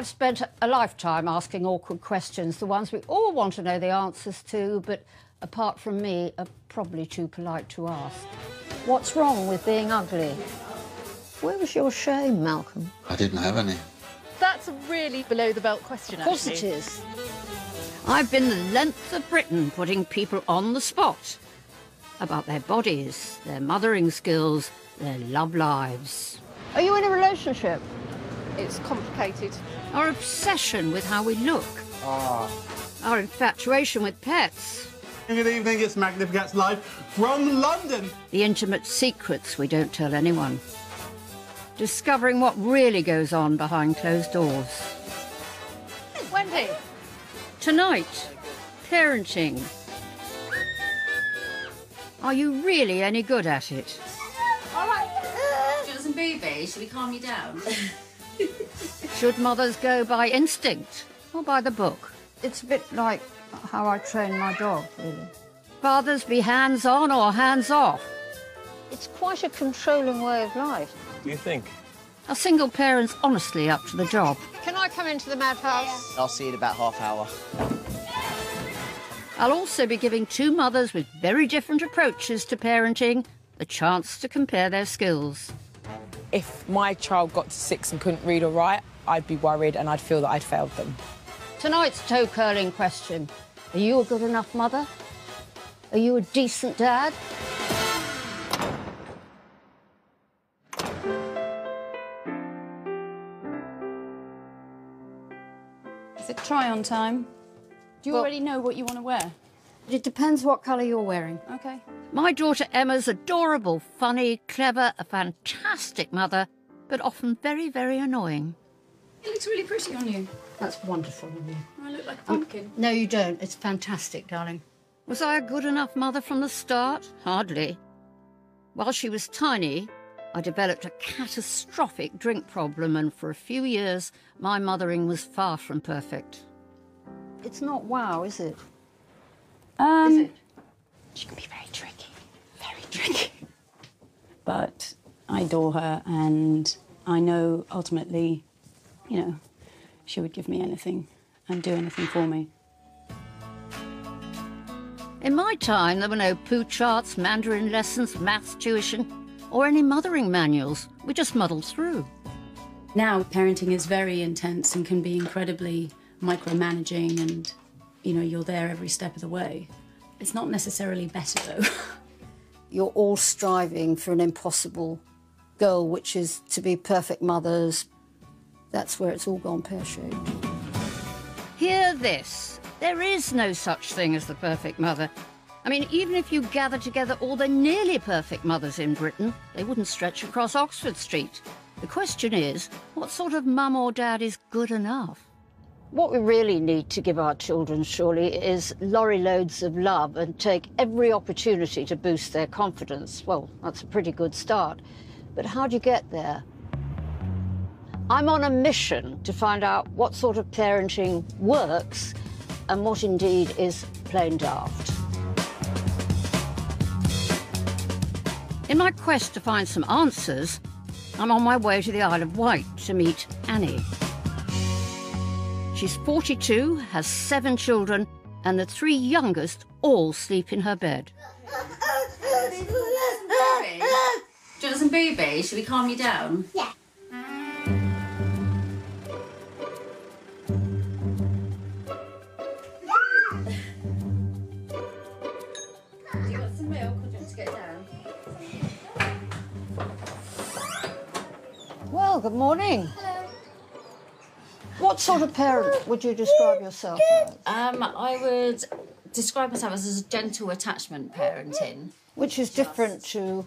I've spent a lifetime asking awkward questions, the ones we all want to know the answers to, but apart from me, are probably too polite to ask. What's wrong with being ugly? Where was your shame, Malcolm? I didn't have any. That's a really below-the-belt question, Of course actually. it is. I've been the length of Britain putting people on the spot about their bodies, their mothering skills, their love lives. Are you in a relationship? It's complicated. Our obsession with how we look. Our infatuation with pets. Good evening, it's Magnificat's live from London. The intimate secrets we don't tell anyone. Discovering what really goes on behind closed doors. Wendy. Tonight, parenting. Are you really any good at it? All right. Jules and Booby, shall we calm you down? Should mothers go by instinct or by the book? It's a bit like how I train my dog, really. Fathers be hands-on or hands-off? It's quite a controlling way of life. Do you think? Are single parents honestly up to the job? Can I come into the madhouse? I'll see you in about half hour. I'll also be giving two mothers with very different approaches to parenting the chance to compare their skills. If my child got to 6 and couldn't read or write, I'd be worried and I'd feel that I'd failed them. Tonight's toe-curling question. Are you a good enough mother? Are you a decent dad? Is it try-on time? Do you Well- already know what you want to wear? It depends what colour you're wearing. OK. My daughter Emma's adorable, funny, clever, a fantastic mother, but often very, very annoying. It looks really pretty on you. That's wonderful of you. I look like a pumpkin. No, you don't. It's fantastic, darling. Was I a good enough mother from the start? Hardly. While she was tiny, I developed a catastrophic drink problem, and for a few years, my mothering was far from perfect. It's not wow, is it? Is it? She can be very tricky. Very tricky. But I adore her, and I know ultimately, you know, she would give me anything and do anything for me. In my time, there were no poo charts, Mandarin lessons, maths tuition, or any mothering manuals. We just muddled through. Now, parenting is very intense and can be incredibly micromanaging, and, you know, you're there every step of the way. It's not necessarily better, though. You're all striving for an impossible goal, which is to be perfect mothers. That's where it's all gone pear-shaped. Hear this. There is no such thing as the perfect mother. I mean, even if you gather together all the nearly perfect mothers in Britain, they wouldn't stretch across Oxford Street. The question is, what sort of mum or dad is good enough? What we really need to give our children, surely, is lorry loads of love and take every opportunity to boost their confidence. Well, that's a pretty good start. But how do you get there? I'm on a mission to find out what sort of parenting works and what indeed is plain daft. In my quest to find some answers, I'm on my way to the Isle of Wight to meet Annie. She's 42, has 7 children, and the 3 youngest all sleep in her bed. Jules and Booby, shall we calm you down? Yeah. Do you want some milk or do you want to get down? Well, good morning. Hello. What sort of parent would you describe yourself as? I would describe myself as a gentle attachment parenting. Which is different to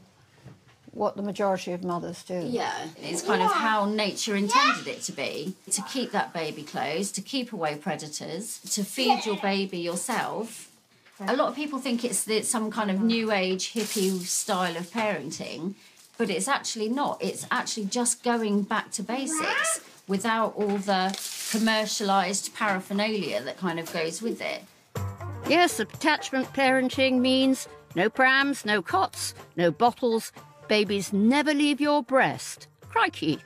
what the majority of mothers do. Yeah, it's kind of how nature intended it to be. To keep that baby close, to keep away predators, to feed your baby yourself. A lot of people think it's some kind of new age hippie style of parenting, but it's actually not. It's actually just going back to basics without all the commercialised paraphernalia that kind of goes with it. Yes, attachment parenting means no prams, no cots, no bottles. Babies never leave your breast. Crikey.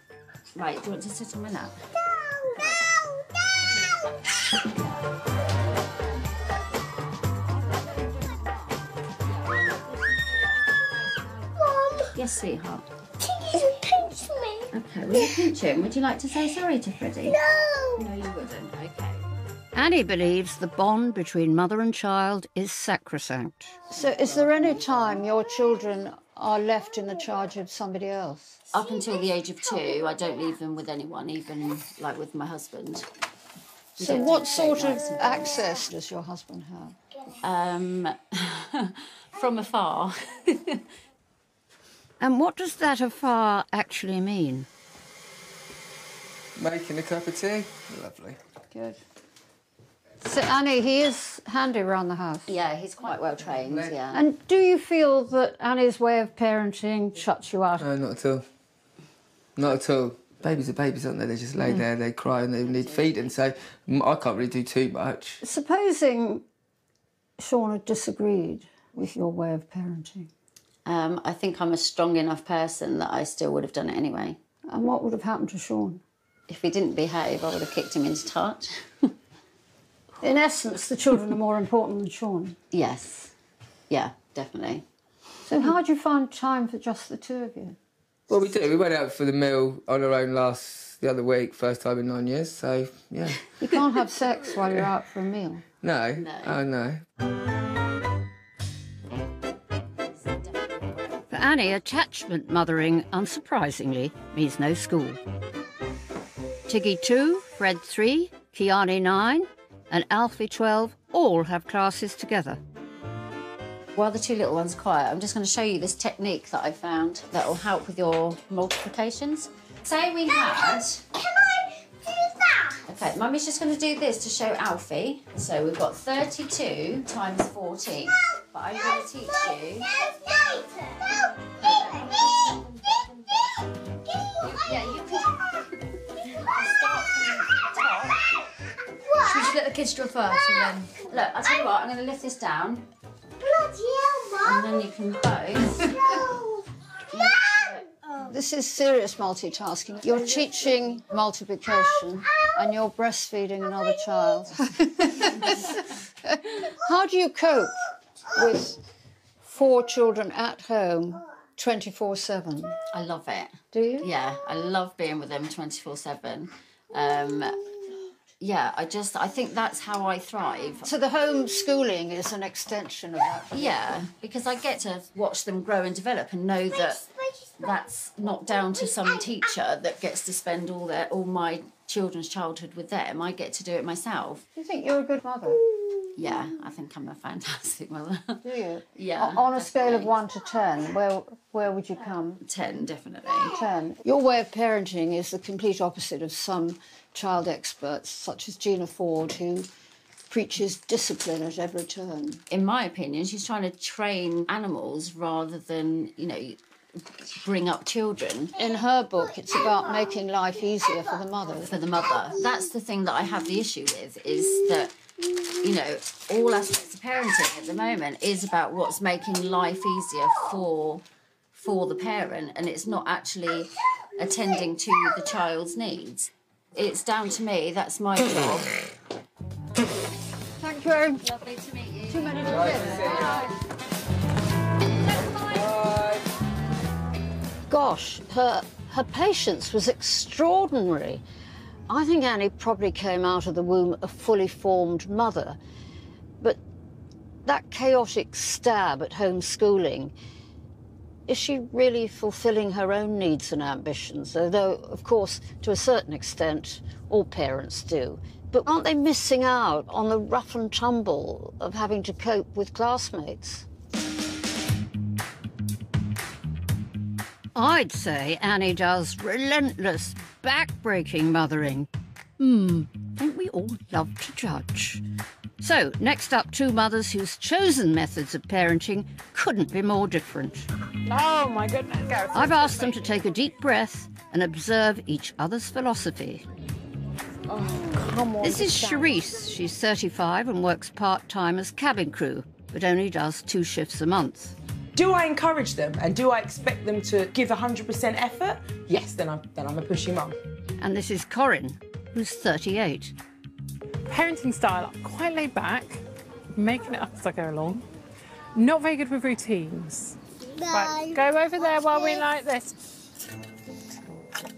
Right, do you want to sit on my lap? No! Yes, sweetheart. Can you pinch me? Okay, will you pinch him? Would you like to say sorry to Freddie? No. No, you wouldn't. Okay. Annie believes the bond between mother and child is sacrosanct. So is there any time your children are left in the charge of somebody else? Up until the age of 2, I don't leave them with anyone, even like with my husband. So what sort of access does your husband have? From afar. And what does that afar actually mean? Making a cup of tea. Lovely. Good. So, Annie, he is handy around the house. Yeah, he's quite well trained, yeah. And do you feel that Annie's way of parenting shuts you out? No, not at all. Not at all. Babies are babies, aren't they? They just lay there, they cry and they need feeding, so I can't really do too much. Supposing Sean had disagreed with your way of parenting. I think I'm a strong enough person that I still would have done it anyway. And what would have happened to Sean? If he didn't behave, I would have kicked him into touch. In essence, the children are more important than Sean. Yes. Yeah, definitely. So how do you find time for just the two of you? Well, we do. We went out for the meal on our own the other week, first time in 9 years, so, yeah. You can't have sex while you're out for a meal. No? No. Oh, no. For Annie, attachment mothering, unsurprisingly, means no school. Tiggy 2, Fred 3, Kiani 9 and Alfie 12 all have classes together. While the two little ones are quiet, I'm just going to show you this technique that I found that will help with your multiplications. Say we had... Can I do that? Okay, Mummy's just going to do this to show Alfie. So we've got 32 times 14. But I'm going to teach you... Yeah, you can start from the top. What? We should let the kids draw first and then... Look, I'll tell you what, I'm going to lift this down. Bloody hell, And Mum. then you can both... No. This is serious multitasking. You're teaching multiplication and you're breastfeeding another child. How do you cope with 4 children at home 24/7? I love it. Do you? Yeah, I love being with them 24/7. Yeah, I think that's how I thrive. So the homeschooling is an extension of that. Yeah, because I get to watch them grow and develop and know that that's not down to some teacher that gets to spend all my children's childhood with them. I get to do it myself. Do you think you're a good mother? Yeah, I think I'm a fantastic mother. Do you? Yeah. On a scale of 1 to 10, where would you come? 10, definitely. 10. Your way of parenting is the complete opposite of some child experts, such as Gina Ford, who preaches discipline at every turn. In my opinion, she's trying to train animals rather than, bring up children. In her book, it's about making life easier for the mother. For the mother. That's the thing that I have the issue with, is that, all aspects of parenting at the moment is about what's making life easier for the parent, and it's not actually attending to the child's needs. It's down to me, that's my job. Thank you. Lovely to meet you. Too many to Gosh, her patience was extraordinary. I think Annie probably came out of the womb a fully formed mother. But that chaotic stab at homeschooling, is she really fulfilling her own needs and ambitions? Although, of course, to a certain extent, all parents do. But aren't they missing out on the rough and tumble of having to cope with classmates? I'd say Annie does relentless, back-breaking mothering. Don't we all love to judge? So, next up, 2 mothers whose chosen methods of parenting couldn't be more different. Oh, my goodness. Gareth. I've asked them to take a deep breath and observe each other's philosophy. Oh, come on. This is Charisse. She's 35 and works part-time as cabin crew, but only does 2 shifts a month. Do I encourage them and do I expect them to give 100% effort? Yes, then I'm a pushy mum. And this is Corinne, who's 38. Parenting style, quite laid back, making it up as I go along. Not very good with routines. Right, go over there while we like this.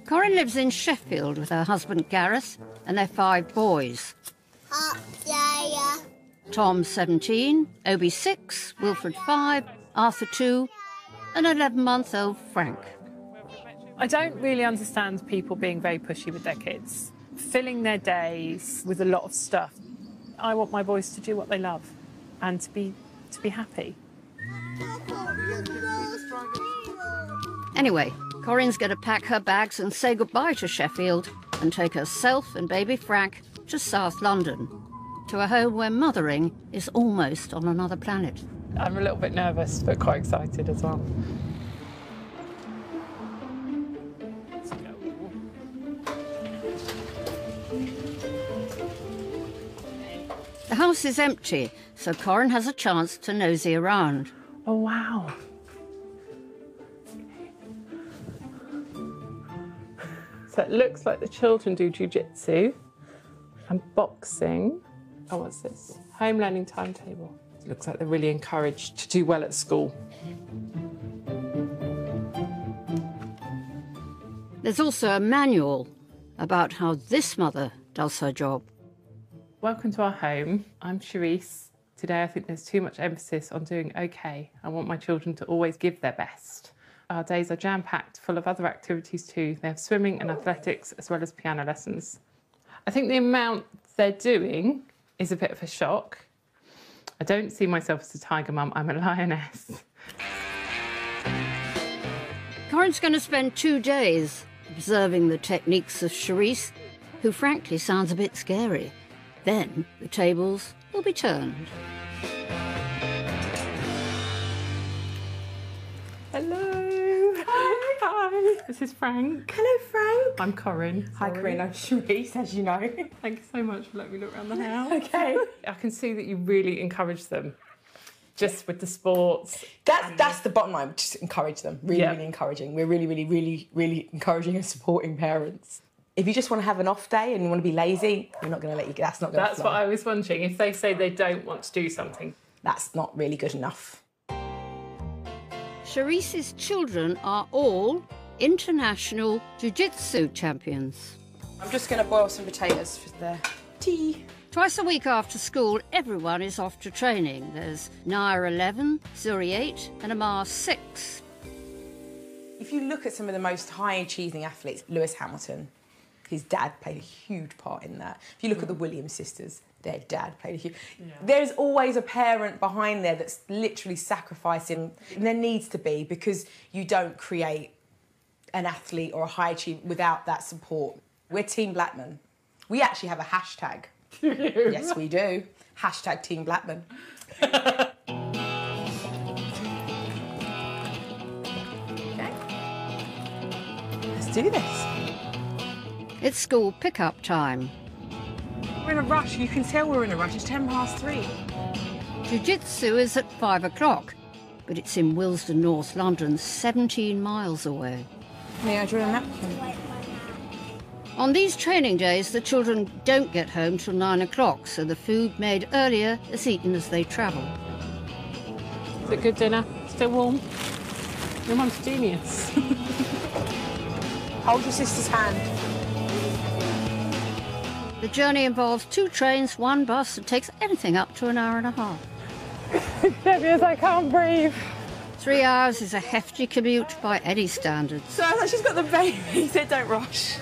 Corinne lives in Sheffield with her husband Gareth and their 5 boys. Tom 17, Obi 6, Wilfred 5, Arthur 2, and 11-month-old Frank. I don't really understand people being very pushy with their kids, filling their days with a lot of stuff. I want my boys to do what they love and to be happy. Anyway, Corinne's going to pack her bags and say goodbye to Sheffield and take herself and baby Frank to South London, to a home where mothering is almost on another planet. I'm a little bit nervous, but quite excited as well. The house is empty, so Corinne has a chance to nosy around. Oh, wow. So it looks like the children do jiu-jitsu and boxing. Oh, what's this? Home learning timetable. It looks like they're really encouraged to do well at school. There's also a manual about how this mother does her job. Welcome to our home. I'm Charisse. Today I think there's too much emphasis on doing okay. I want my children to always give their best. Our days are jam-packed, full of other activities too. They have swimming and athletics as well as piano lessons. I think the amount they're doing is a bit of a shock. I don't see myself as a tiger mum, I'm a lioness. Corinne's going to spend 2 days observing the techniques of Charisse, who frankly sounds a bit scary. Then the tables will be turned. Hello. Hi. This is Frank. Hello, Frank. I'm Corinne. Hi, Corinne. I'm Charisse, as you know. Thank you so much for letting me look around the house. Okay. I can see that you really encourage them, just with the sports. That's the bottom line. Just encourage them. Really, really encouraging. We're really encouraging and supporting parents. If you just want to have an off day and you want to be lazy, we're not going to let you. That's not going to That's what I was wondering. If they say they don't want to do something, that's not really good enough. Charisse's children are all international jiu-jitsu champions. I'm just going to boil some potatoes for the tea. Twice a week after school, everyone is off to training. There's Naya 11, Zuri 8, and Amar 6. If you look at some of the most high-achieving athletes, Lewis Hamilton, his dad played a huge part in that. If you look at the Williams sisters, their dad played a huge... There's always a parent behind there that's literally sacrificing. And there needs to be, because you don't create an athlete or a high achiever without that support. We're Team Blackman. We actually have a hashtag. Yes, we do. Hashtag Team Blackman. Okay. Let's do this. It's school pick-up time. We're in a rush. You can tell we're in a rush. It's 3:10. Jiu-jitsu is at 5 o'clock, but it's in Willesden, North London, 17 miles away. May I draw a napkin? On these training days, the children don't get home till 9 o'clock, so the food made earlier is eaten as they travel. Is it good dinner? Still warm? Your mum's genius. Hold your sister's hand. The journey involves 2 trains, 1 bus, and takes anything up to an hour and a half. Heavy as I can't breathe. 3 hours is a hefty commute by any standards. So I thought she's got the baby. He said don't rush.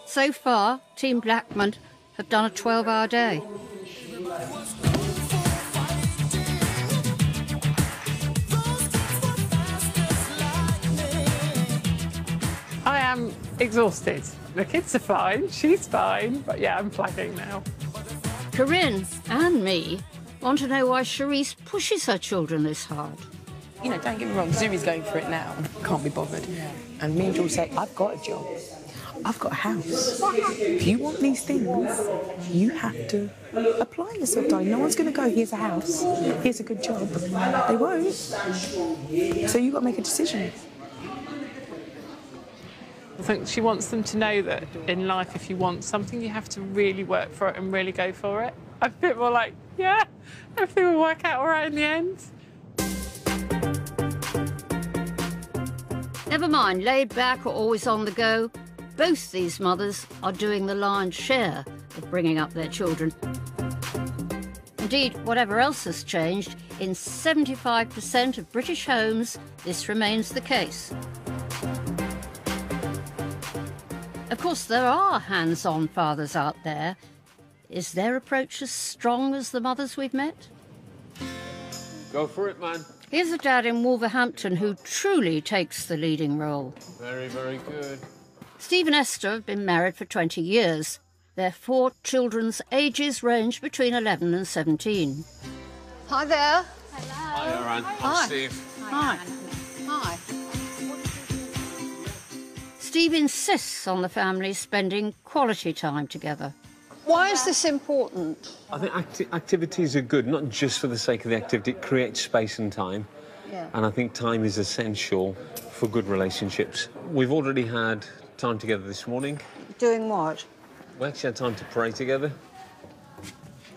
So far, Team Blackman have done a 12-hour day. I am exhausted. The kids are fine, she's fine, but yeah, I'm flagging now. Corinne and me want to know why Charisse pushes her children this hard. You know, don't get me wrong, Zuri's going for it now. Can't be bothered. And me and George say, I've got a job. I've got a house. If you want these things, you have to apply yourself, darling. No one's going to go, here's a house, here's a good job. They won't. So you've got to make a decision. think she wants them to know that in life, if you want something, you have to really work for it and really go for it. I'm a bit more like, yeah, everything will work out all right in the end. Never mind, laid back or always on the go, both these mothers are doing the lion's share of bringing up their children. Indeed, whatever else has changed, in 75% of British homes, this remains the case. Of course, there are hands-on fathers out there. Is their approach as strong as the mothers we've met? Go for it, man. Here's a dad in Wolverhampton who truly takes the leading role. Very, very good. Steve and Esther have been married for 20 years. Their 4 children's ages range between 11 and 17. Hi there. Hi, Aaron. Hi. I'm Steve. Hi. Hi. Steve insists on the family spending quality time together. Why is this important? I think activities are good, not just for the sake of the activity. It creates space and time. Yeah. And I think time is essential for good relationships. We've already had time together this morning. Doing what? We actually had time to pray together.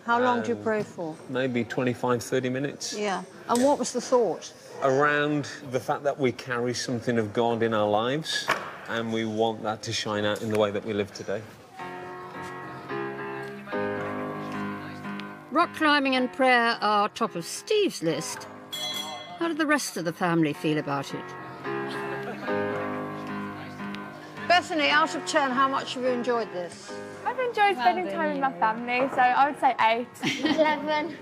How long do you pray for? Maybe 25, 30 minutes. Yeah. And what was the thought? Around the fact that we carry something of God in our lives and we want that to shine out in the way that we live today. Rock climbing and prayer are top of Steve's list. How did the rest of the family feel about it? Bethany, out of 10, how much have you enjoyed this? I've enjoyed spending time with my family, so I would say 8. 11.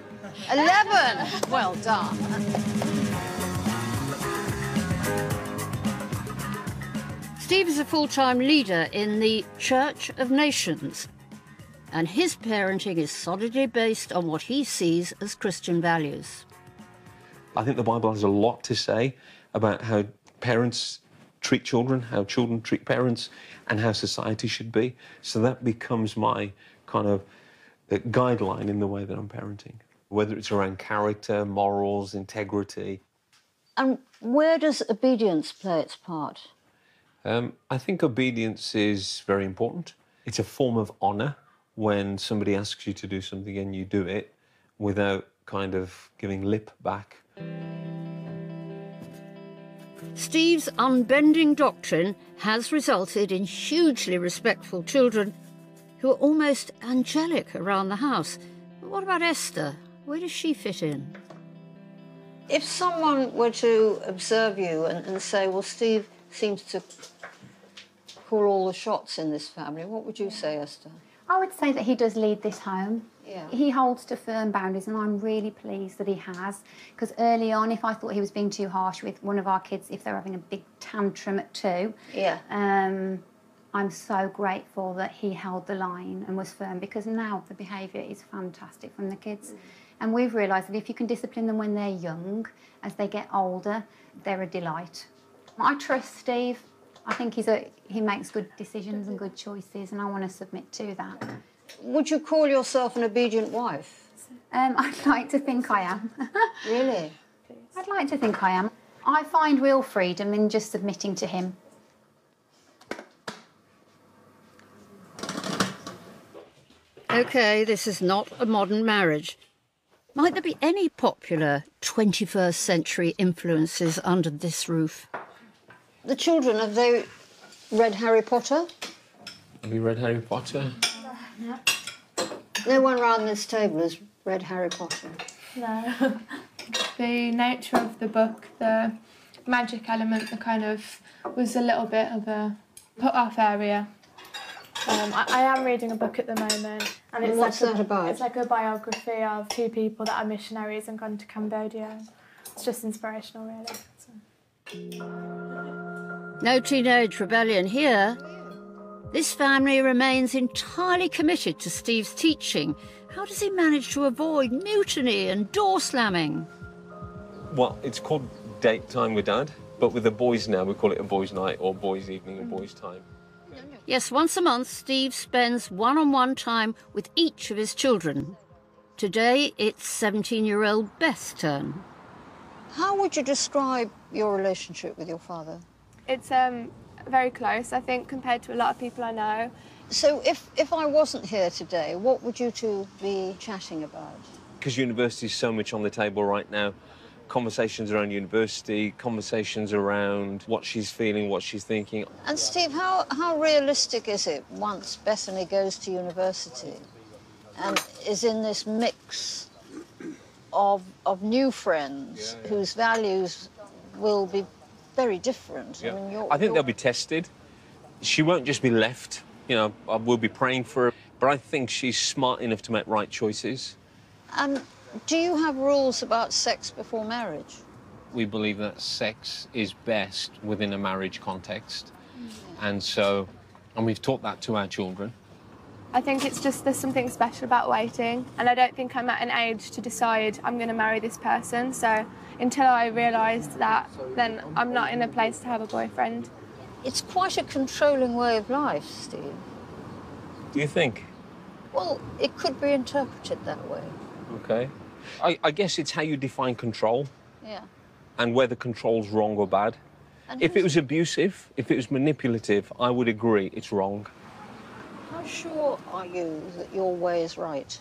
11! Well done. Steve is a full-time leader in the Church of Nations, and his parenting is solidly based on what he sees as Christian values. I think the Bible has a lot to say about how parents treat children, how children treat parents, and how society should be. So that becomes my kind of guideline in the way that I'm parenting, whether it's around character, morals, integrity. And where does obedience play its part? I think obedience is very important. It's a form of honour when somebody asks you to do something and you do it without kind of giving lip back. Steve's unbending doctrine has resulted in hugely respectful children who are almost angelic around the house. But what about Esther? Where does she fit in? If someone were to observe you and say, well, Steve seems to call all the shots in this family, what would you say, Esther? I would say that he does lead this home. Yeah. He holds to firm boundaries, and I'm really pleased that he has. Because early on, if I thought he was being too harsh with one of our kids, if they're having a big tantrum at 2, Yeah. I'm so grateful that he held the line and was firm, because now the behaviour is fantastic from the kids. And we've realised that if you can discipline them when they're young, as they get older, they're a delight. I trust Steve. I think he makes good decisions and good choices, and I want to submit to that. Would you call yourself an obedient wife? I'd like to think I am. Really? I'd like to think I am. I find real freedom in just submitting to him. OK, this is not a modern marriage. Might there be any popular 21st century influences under this roof? The children, have they read Harry Potter? Have you read Harry Potter? No. No one around this table has read Harry Potter. No. The nature of the book, the magic element, the kind of was a little bit of a put-off area. I am reading a book at the moment. And it's what's that about? It's like a biography of 2 people that are missionaries and gone to Cambodia. It's just inspirational, really. So. No teenage rebellion here. This family remains entirely committed to Steve's teaching. How does he manage to avoid mutiny and door slamming? Well, it's called date time with Dad, but with the boys now we call it a boys' night or boys' evening or boys' time. Yes, once a month, Steve spends one-on-one time with each of his children. Today, it's 17-year-old Beth's turn. How would you describe your relationship with your father? It's a very close, I think, compared to a lot of people I know. So if I wasn't here today, what would you two be chatting about? Because university is so much on the table right now. Conversations around university, conversations around what she's feeling, what she's thinking. And Steve, how realistic is it once Bethany goes to university and is in this mix of new friends whose values will be very different? Yeah. I mean, I think they'll be tested. She won't just be left. You know, I will be praying for her, but I think she's smart enough to make right choices. And do you have rules about sex before marriage? We believe that sex is best within a marriage context. And we've taught that to our children. I think it's just there's something special about waiting, and I don't think I'm at an age to decide I'm going to marry this person. So until I realised that, then I'm not in a place to have a boyfriend. It's quite a controlling way of life, Steve. Do you think? Well, it could be interpreted that way. Okay. I guess it's how you define control. Yeah. And whether control's wrong or bad. And if it was abusive, if it was manipulative, I would agree it's wrong. How sure are you that your way is right?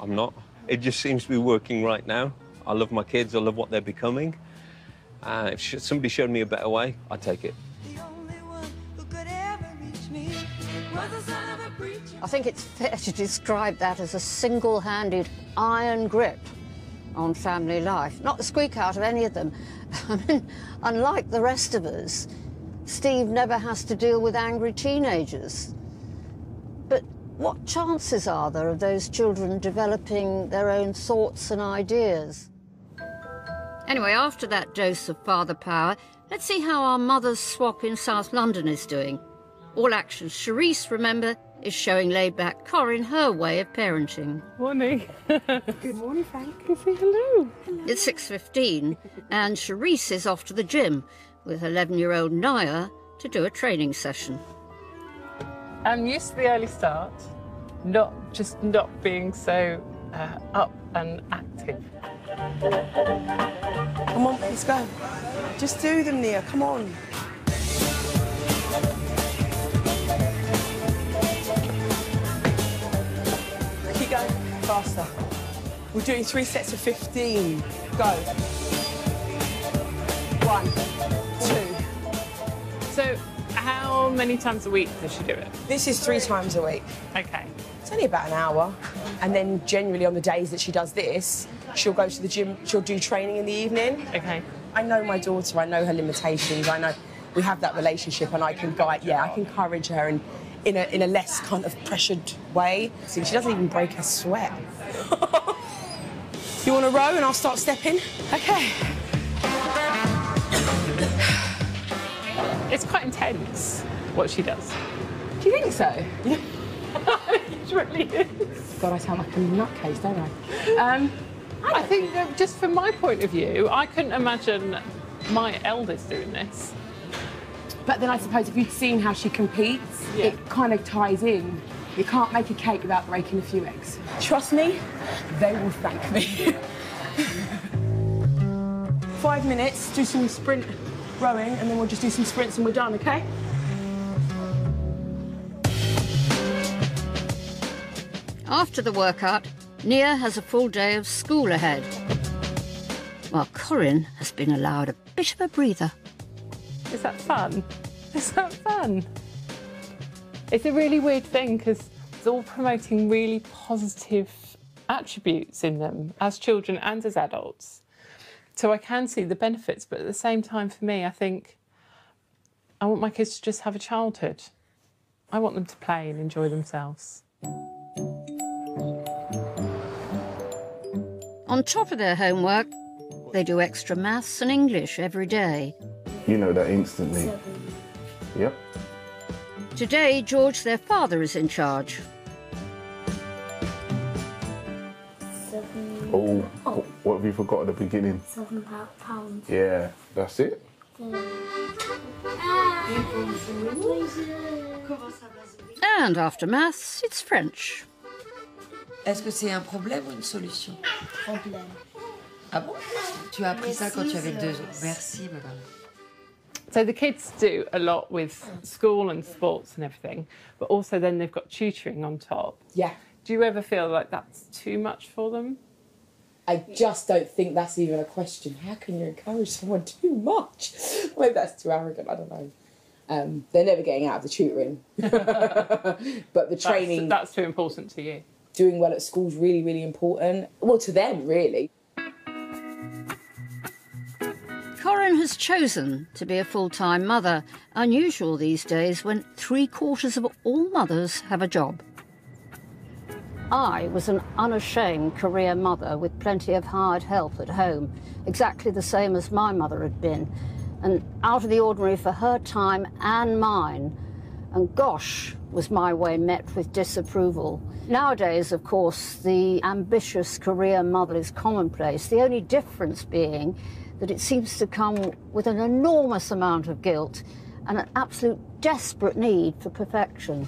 I'm not. It just seems to be working right now. I love my kids, I love what they're becoming. If somebody showed me a better way, I'd take it. I think it's fair to describe that as a single-handed iron grip on family life. Not the squeak out of any of them. I mean, unlike the rest of us, Steve never has to deal with angry teenagers. But what chances are there of those children developing their own thoughts and ideas? Anyway, after that dose of father power, let's see how our mother's swap in South London is doing. All Action's Charisse, remember, is showing laid-back Corinne her way of parenting. Morning. Good morning, Frank. Say hello. It's 6:15, and Charisse is off to the gym with 11-year-old Naya to do a training session. I'm used to the early start, not being so up and active. Come on, let's go. Just do them, Nia, come on. Keep going, faster. We're doing 3 sets of 15. Go. 1, 2. So, how many times a week does she do it? This is 3 times a week. Okay. It's only about an hour. And then generally on the days that she does this, she'll go to the gym, she'll do training in the evening. Okay. I know my daughter, I know her limitations, I know we have that relationship and I can guide, I can encourage her in a less kind of pressured way. See, she doesn't even break a sweat. You want to row and I'll start stepping? Okay. It's quite intense, what she does. Do you think so? It really is. God, I sound like a nutcase, don't I? I think that just from my point of view, I couldn't imagine my eldest doing this. But then I suppose if you'd seen how she competes, it kind of ties in. You can't make a cake without breaking a few eggs. Trust me, they will thank me. 5 minutes, do some sprint rowing, and then we'll just do some sprints and we're done, OK? After the workout, Nia has a full day of school ahead, while Corinne has been allowed a bit of a breather. Is that fun? Is that fun? It's a really weird thing because it's all promoting really positive attributes in them as children and as adults. So I can see the benefits, but at the same time for me, I think I want my kids to just have a childhood. I want them to play and enjoy themselves. On top of their homework, they do extra maths and English every day. You know that instantly. Yep. Today, George, their father, is in charge. Oh, what have you forgot at the beginning? £7. Yeah, that's it. And after maths, it's French. Est-ce que c'est un problème ou une solution? Problème. Ah bon? Tu as appris ça quand tu avais 2 ans. Merci, madame. So the kids do a lot with school and sports and everything, but also then they've got tutoring on top. Yeah. Do you ever feel like that's too much for them? I just don't think that's even a question. How can you encourage someone too much? Maybe that's too arrogant, I don't know. They're never getting out of the tutoring. But the training... That's too important to you. Doing well at school is really, really important. Well, to them, really. Corinne has chosen to be a full-time mother, unusual these days when 3/4 of all mothers have a job. I was an unashamed career mother with plenty of hired help at home, exactly the same as my mother had been, and out of the ordinary for her time and mine. And gosh, was my way met with disapproval. Nowadays, of course, the ambitious career mother is commonplace, the only difference being that it seems to come with an enormous amount of guilt and an absolute desperate need for perfection.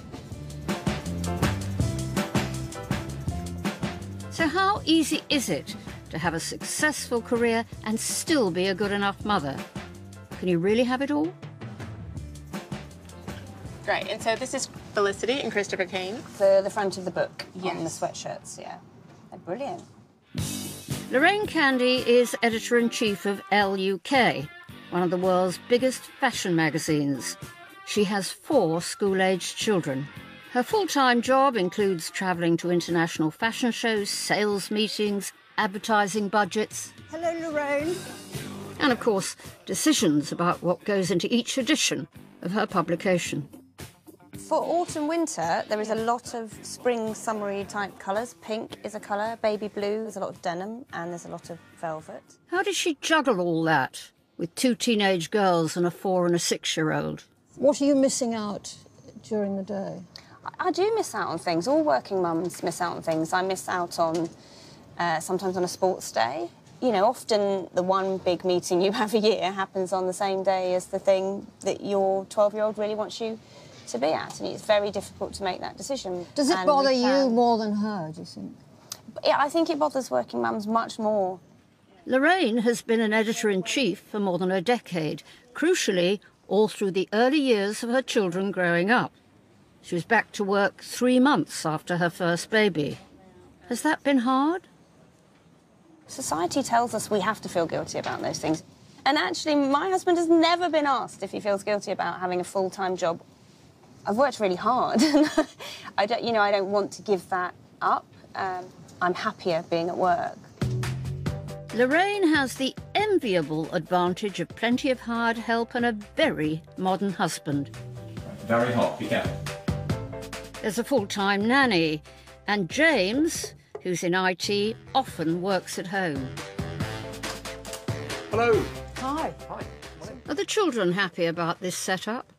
So how easy is it to have a successful career and still be a good enough mother? Can you really have it all? Great, and so this is Felicity and Christopher Kane. For the front of the book, on the sweatshirts, yeah. They're brilliant. Lorraine Candy is editor-in-chief of Elle UK, one of the world's biggest fashion magazines. She has 4 school-aged children. Her full-time job includes travelling to international fashion shows, sales meetings, advertising budgets. Hello, Lorraine. And, of course, decisions about what goes into each edition of her publication. For autumn-winter, there is a lot of spring-summery type colours. Pink is a colour, baby blue, there's a lot of denim, and there's a lot of velvet. How does she juggle all that with 2 teenage girls and a 4- and a 6-year-old? What are you missing out during the day? I do miss out on things. All working mums miss out on things. I miss out on sometimes on a sports day. You know, often the one big meeting you have a year happens on the same day as the thing that your 12-year-old really wants you to be at, and it's very difficult to make that decision. Does it bother you more than her, do you think? Yeah, I think it bothers working mums much more. Lorraine has been an editor-in-chief for more than a decade, crucially, all through the early years of her children growing up. She was back to work 3 months after her first baby. Has that been hard? Society tells us we have to feel guilty about those things. And actually, my husband has never been asked if he feels guilty about having a full-time job. I've worked really hard. I don't want to give that up. I'm happier being at work. Lorraine has the enviable advantage of plenty of hard help and a very modern husband. Very hot, be careful. There's a full-time nanny, and James, who's in IT, often works at home. Hello. Hi. Hi. Are the children happy about this setup?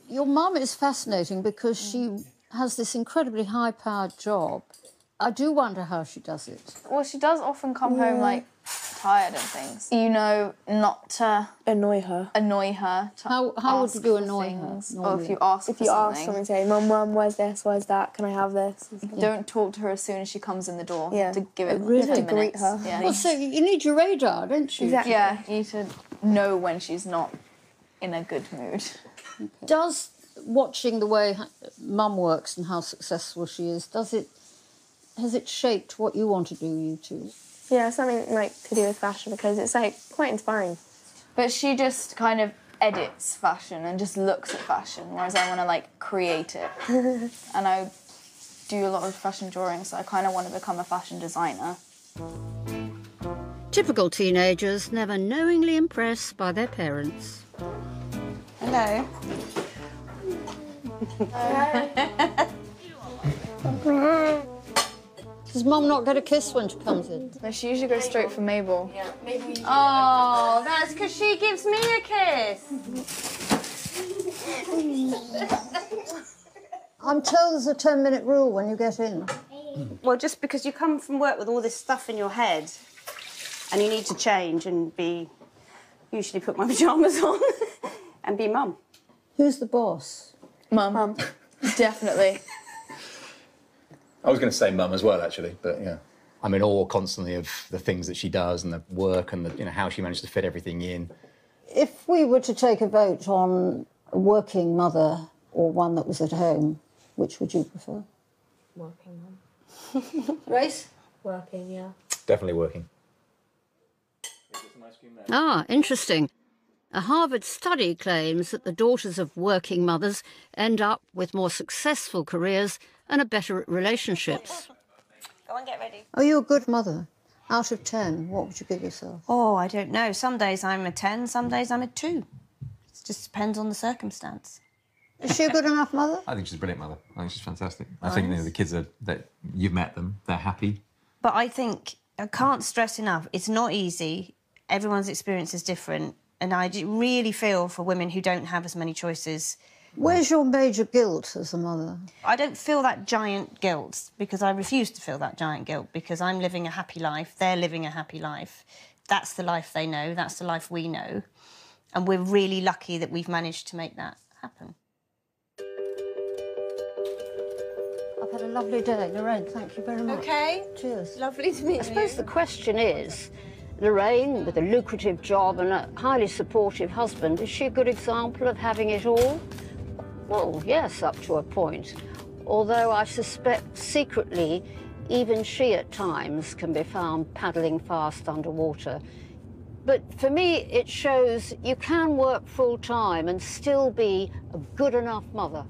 Your mum is fascinating because she has this incredibly high-powered job. I do wonder how she does it. Well, she does often come home, like, tired and things. You know, not to... Annoy her. How would you annoy her? Or if you ask If you ask something, say, Mum, where's this, where's that, can I have this? Don't talk to her as soon as she comes in the door. Yeah. To give it Really? 15 To greet minutes. her. Yeah. Well, so you need your radar, don't you? Exactly. Yeah, you need to know when she's not in a good mood. Does watching the way Mum works and how successful she is, has it shaped what you want to do, you two? Yeah, something like to do with fashion because it's like quite inspiring. But she just kind of edits fashion and just looks at fashion, whereas I want to like create it. And I do a lot of fashion drawings, so I kind of want to become a fashion designer. Typical teenagers never knowingly impressed by their parents. Hello. Does Mum not get a kiss when she comes in? No, she usually goes straight for Mabel. Yeah, maybe. Oh, that's because she gives me a kiss. I'm told there's a 10-minute rule when you get in. Well, just because you come from work with all this stuff in your head and you need to change and usually put my pyjamas on and be Mum. Who's the boss? Mum. Definitely. I was going to say Mum as well, actually, but yeah. I'm in awe constantly of the things that she does and the work and how she managed to fit everything in. If we were to take a vote on a working mother or one that was at home, which would you prefer? Working mum. Grace? Working, yeah. Definitely working. Ah, interesting. A Harvard study claims that the daughters of working mothers end up with more successful careers and are better at relationships. Go on, get ready. Are you a good mother? Out of 10, what would you give yourself? Oh, I don't know. Some days I'm a 10, some days I'm a 2. It just depends on the circumstance. Is she a good enough mother? I think she's a brilliant mother. I think she's fantastic. I think the kids are, that you've met them, they're happy. But I think, I can't stress enough, it's not easy. Everyone's experience is different. And I really feel for women who don't have as many choices. Where's your major guilt as a mother? I don't feel that giant guilt because I refuse to feel that giant guilt because I'm living a happy life, they're living a happy life. That's the life they know, that's the life we know. And we're really lucky that we've managed to make that happen. I've had a lovely day. Lorraine, thank you very much. OK. Cheers. Lovely to meet you. I suppose the question is, Lorraine, with a lucrative job and a highly supportive husband, is she a good example of having it all? Well, yes, up to a point. Although I suspect secretly, even she at times can be found paddling fast underwater. But for me, it shows you can work full-time and still be a good enough mother.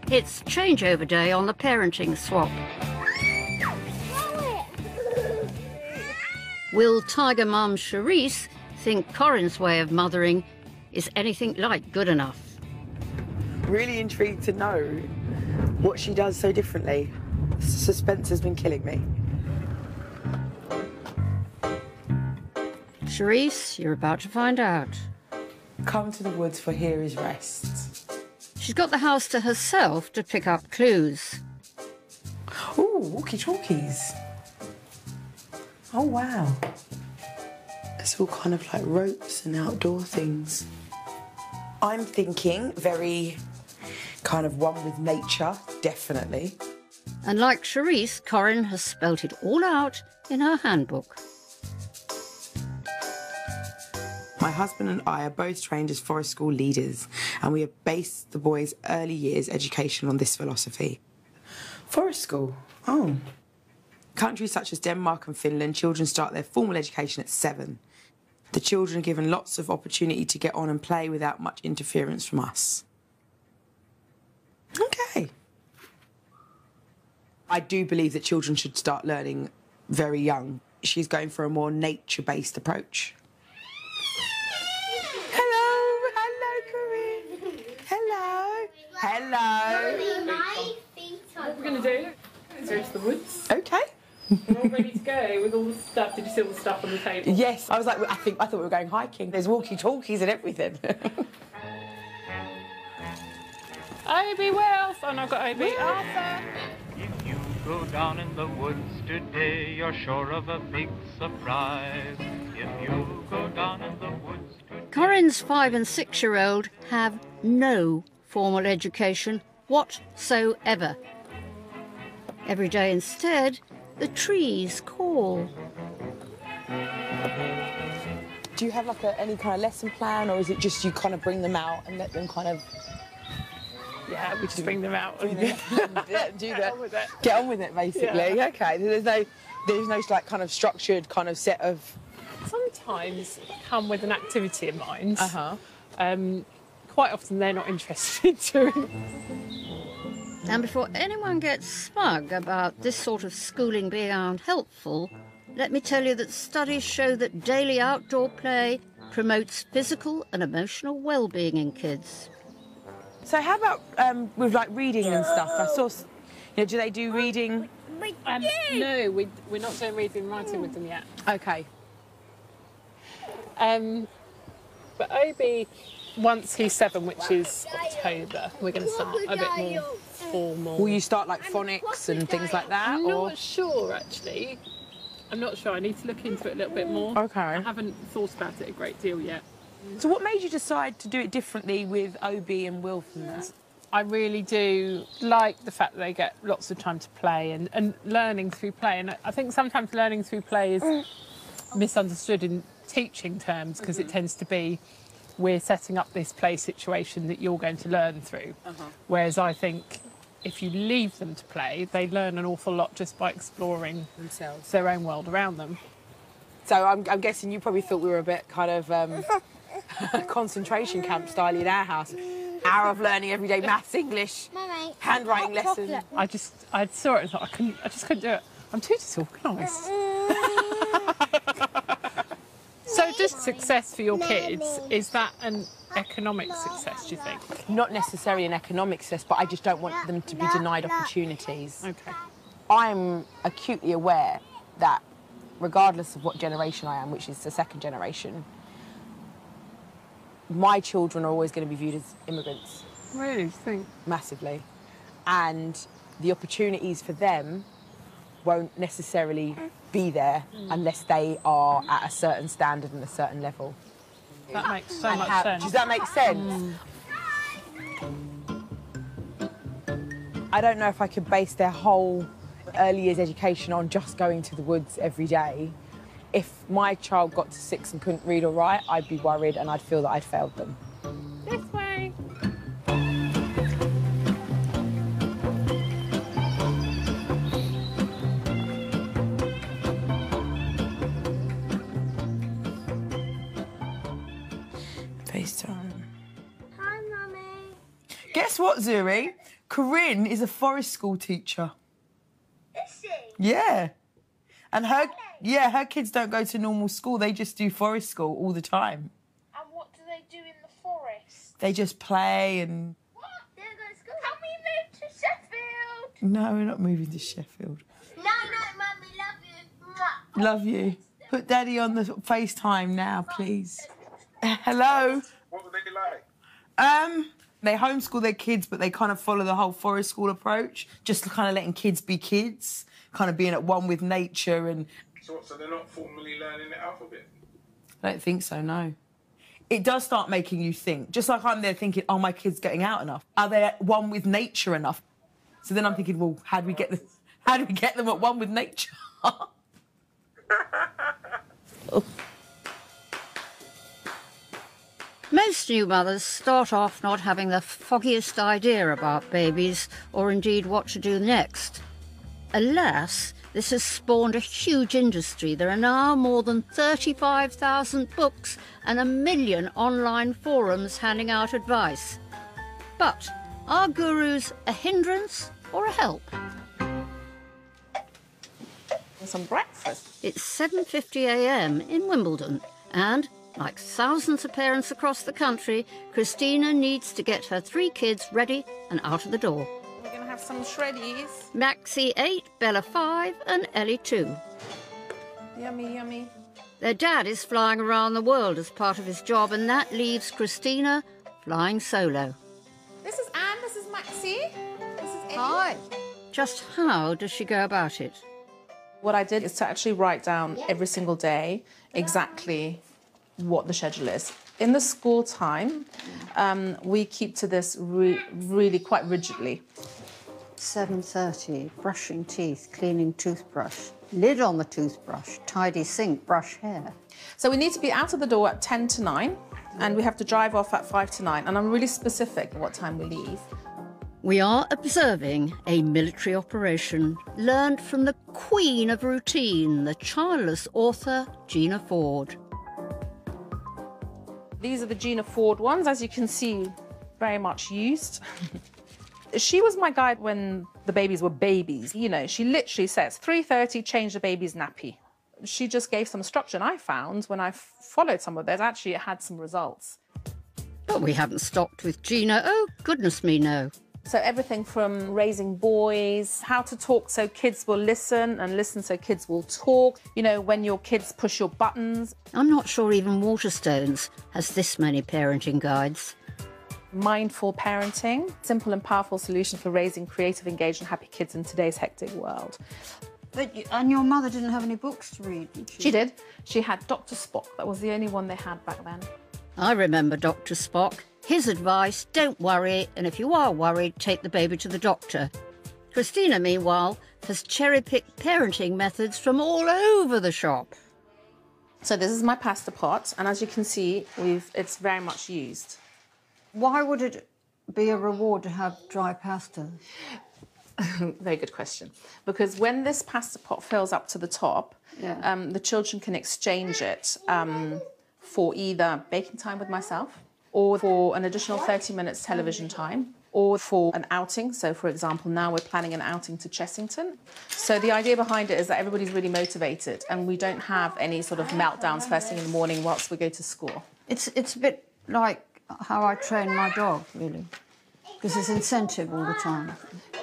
It's changeover day on the parenting swap. Will tiger mum Charisse think Corin's way of mothering is anything like good enough? Really intrigued to know what she does so differently. Suspense has been killing me. Charisse, you're about to find out. Come to the woods for here is rest. She's got the house to herself to pick up clues. Ooh, walkie-talkies. Oh, wow. It's all kind of like ropes and outdoor things. I'm thinking very kind of one with nature, definitely. And like Charisse, Corin has spelt it all out in her handbook. My husband and I are both trained as forest school leaders, and we have based the boys' early years education on this philosophy. Forest school? Oh. Countries such as Denmark and Finland, children start their formal education at 7. The children are given lots of opportunity to get on and play without much interference from us. OK. I do believe that children should start learning very young. She's going for a more nature-based approach. Hello, Corinne. Hello. Hello. What are we going to do? Is go to the woods? OK. We're all ready to go with all the stuff. Did you see all the stuff on the table? Yes, I was like, I thought we were going hiking. There's walkie-talkies and everything. Obi Wills, and I've got Obi Arthur. If you go down in the woods today, you're sure of a big surprise. If you go down in the woods today... Corin's 5- and 6-year-old have no formal education whatsoever. Every day instead, the trees call. Do you have like any kind of lesson plan, or is it just you kind of bring them out and let them kind of... Yeah, we just bring them out and do that. Get on with it. Get on with it, basically. Yeah. OK, there's no like kind of structured kind of set of... Sometimes come with an activity in mind. Quite often they're not interested in doing. And before anyone gets smug about this sort of schooling being unhelpful, let me tell you that studies show that daily outdoor play promotes physical and emotional well-being in kids. So how about with like reading and stuff? I saw, do they do reading? No, we're not doing reading and writing with them yet. OK. But Obi, once he's 7, which is October, we're going to start a bit more formal. Will you start like phonics and things like that? I'm not sure, actually. I'm not sure. I need to look into it a little bit more. OK. I haven't thought about it a great deal yet. So what made you decide to do it differently with Obi and Will from that? I really do like the fact that they get lots of time to play and learning through play. And I think sometimes learning through play is misunderstood teaching terms, because it tends to be, we're setting up this play situation that you're going to learn through. Whereas I think if you leave them to play, they learn an awful lot just by exploring themselves, their own world around them. So I'm guessing you probably thought we were a bit kind of concentration camp style in our house. Hour of learning every day, maths, English, handwriting lessons. I saw it and thought I just couldn't do it. I'm too disorganised. So just success for your kids, is that an economic success, do you think? Not necessarily an economic success, but I just don't want them to be denied opportunities. Okay. I'm acutely aware that regardless of what generation I am, which is the second generation, my children are always going to be viewed as immigrants. Really, you think? Massively. And the opportunities for them won't necessarily be there unless they are at a certain standard and a certain level. That makes so much sense. Does that make sense? I don't know if I could base their whole early years education on just going to the woods every day. If my child got to 6 and couldn't read or write, I'd be worried and I'd feel that I'd failed them. This way. FaceTime. Hi, Mummy. Guess what, Zuri? Corinne is a forest school teacher. Is she? Yeah. And her kids don't go to normal school. They just do forest school all the time. And what do they do in the forest? They just play and... What? They go to school. Can we move to Sheffield? No, we're not moving to Sheffield. No, Mummy, love you. Mwah. Love you. Put Daddy on the FaceTime now, please. Hello? What were they like? They homeschool their kids, but they kind of follow the whole forest school approach, just kind of letting kids be kids, kind of being at one with nature and... So they're not formally learning the alphabet? I don't think so, no. It does start making you think. Just like I'm there thinking, are my kids getting out enough? Are they at one with nature enough? So then I'm thinking, well, how do we get them at one with nature? Most new mothers start off not having the foggiest idea about babies or indeed what to do next. Alas, this has spawned a huge industry. There are now more than 35,000 books and 1 million online forums handing out advice. But are gurus a hindrance or a help? Some breakfast. It's 7:50 a.m. in Wimbledon and, like thousands of parents across the country, Christina needs to get her 3 kids ready and out of the door. We're going to have some shreddies. Maxie 8, Bella 5 and Ellie 2. Yummy, yummy. Their dad is flying around the world as part of his job, and that leaves Christina flying solo. This is Anne, this is Maxie, this is Ellie. Hi. Just how does she go about it? What I did is to actually write down every single day exactly what the schedule is. In the school time, we keep to this really quite rigidly. 7:30, brushing teeth, cleaning toothbrush, lid on the toothbrush, tidy sink, brush hair. So we need to be out of the door at 10 to 9, and we have to drive off at 5 to 9, and I'm really specific what time we leave. We are observing a military operation learned from the queen of routine, the childless author Gina Ford. These are the Gina Ford ones, as you can see, very much used. She was my guide when the babies were babies. You know, she literally says, 3:30, change the baby's nappy. She just gave some structure, and I found when I followed some of those, actually it had some results. But we haven't stopped with Gina. Oh, goodness me, no. So everything from raising boys, how to talk so kids will listen and listen so kids will talk. You know, when your kids push your buttons. I'm not sure even Waterstones has this many parenting guides. Mindful parenting, simple and powerful solution for raising creative, engaged and happy kids in today's hectic world. And your mother didn't have any books to read, did she? She did. She had Dr. Spock. That was the only one they had back then. I remember Dr. Spock. His advice, don't worry, and if you are worried, take the baby to the doctor. Christina, meanwhile, has cherry-picked parenting methods from all over the shop. So this is my pasta pot, and as you can see, it's very much used. Why would it be a reward to have dry pasta? Very good question. Because when this pasta pot fills up to the top, the children can exchange it for either baking time with myself, or for an additional 30 minutes television time, or for an outing. So, for example, now we're planning an outing to Chessington. So the idea behind it is that everybody's really motivated and we don't have any sort of meltdowns first thing in the morning whilst we go to school. It's a bit like how I train my dog, really, because it's incentive all the time.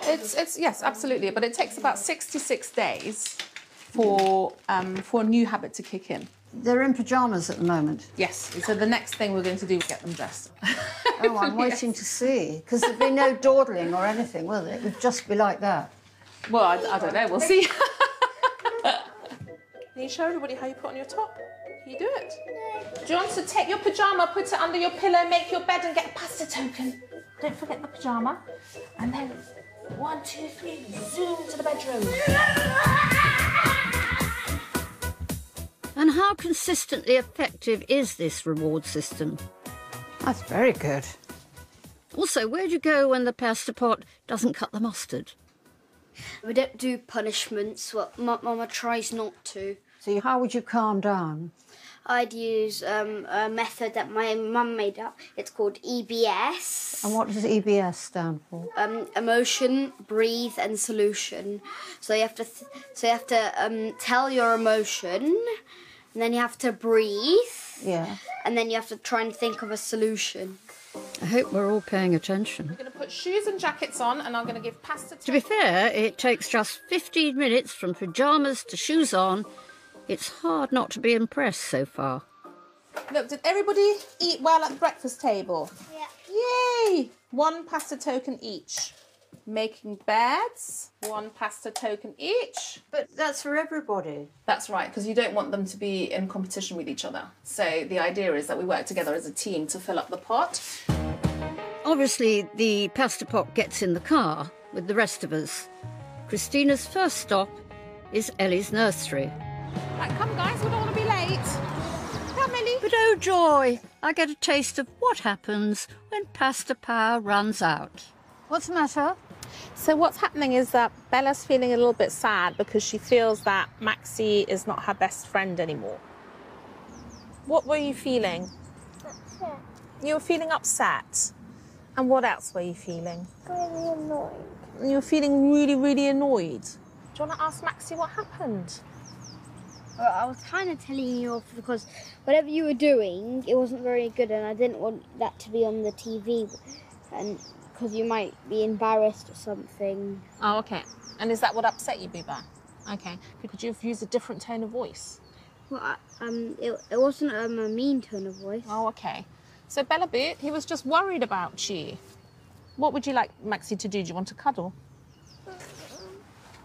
It's yes, absolutely, but it takes about 66 days for a new habit to kick in. They're in pyjamas at the moment. Yes, so the next thing we're going to do is get them dressed. Oh, I'm waiting to see, because there'll be no dawdling or anything, will there? It would just be like that. Well, I don't know, we'll see. Can you show everybody how you put on your top? Can you do it? Do you want to take your pyjama, put it under your pillow, make your bed and get a pasta token? Don't forget the pyjama. And then 1, 2, 3, zoom to the bedroom. And how consistently effective is this reward system? That's very good. Also, where do you go when the pasta pot doesn't cut the mustard? We don't do punishments. Well, Mama tries not to. So how would you calm down? I'd use a method that my mum made up. It's called EBS. And what does EBS stand for? Emotion, breathe, and solution. So you have to tell your emotion, and then you have to breathe. Yeah. And then you have to try and think of a solution. I hope we're all paying attention. I'm going to put shoes and jackets on, and I'm going to give pasta. To be fair, it takes just 15 minutes from pyjamas to shoes on. It's hard not to be impressed so far. Look, did everybody eat well at the breakfast table? Yeah. Yay! 1 pasta token each. Making beds, 1 pasta token each. But that's for everybody. That's right, because you don't want them to be in competition with each other. So the idea is that we work together as a team to fill up the pot. Obviously, the pasta pot gets in the car with the rest of us. Christina's first stop is Ellie's nursery. Right, come guys, we don't want to be late. Come, Ellie. But oh joy, I get a taste of what happens when pasta power runs out. What's the matter? So what's happening is that Bella's feeling a little bit sad because she feels that Maxie is not her best friend anymore. What were you feeling? Upset. You were feeling upset. And what else were you feeling? Really annoyed. You were feeling really, really annoyed. Do you want to ask Maxie what happened? Well, I was kind of telling you off because whatever you were doing, it wasn't very good, and I didn't want that to be on the TV, and because you might be embarrassed or something. Oh, okay. And is that what upset you, Biba? Okay. Could you have used a different tone of voice? Well, it wasn't a mean tone of voice. Oh, okay. So, Bella Boot, he was just worried about you. What would you like Maxie to do? Do you want to cuddle?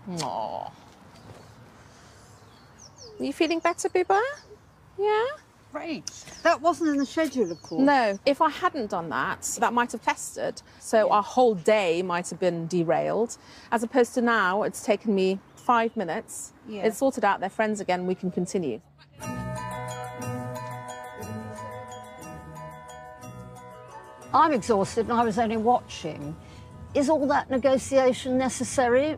Aww. Are you feeling better, Biba? Yeah? Great. That wasn't in the schedule, of course. No. If I hadn't done that, that might have festered. So our whole day might have been derailed. As opposed to now, it's taken me 5 minutes. Yeah. It's sorted out, they're friends again, we can continue. I'm exhausted and I was only watching. Is all that negotiation necessary?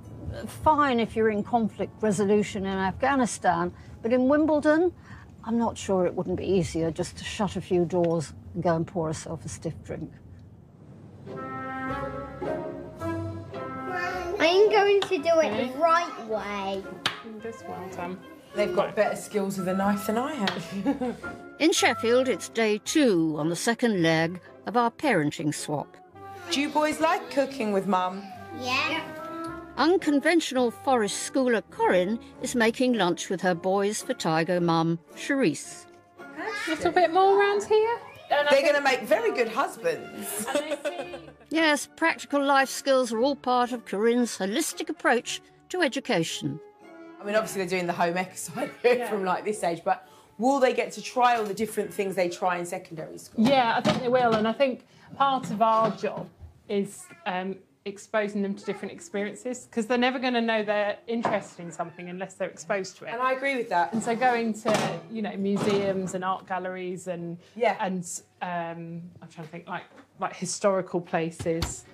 Fine if you're in conflict resolution in Afghanistan, but in Wimbledon, I'm not sure it wouldn't be easier just to shut a few doors and go and pour herself a stiff drink. I'm going to do it the right way. This well done. They've got better skills with a knife than I have. In Sheffield, it's day 2 on the second leg of our parenting swap. Do you boys like cooking with Mum? Yeah. Unconventional forest schooler Corinne is making lunch with her boys for Tiger mum, Charisse. A little bit more around here. They're going to make very good husbands. Yes, practical life skills are all part of Corinne's holistic approach to education. I mean, obviously they're doing the home ec side from like this age, but will they get to try all the different things they try in secondary school? Yeah, I think they will, and I think part of our job is exposing them to different experiences, because they're never going to know they're interested in something unless they're exposed to it. And I agree with that. And so going to, you know, museums and art galleries and I'm trying to think, like historical places,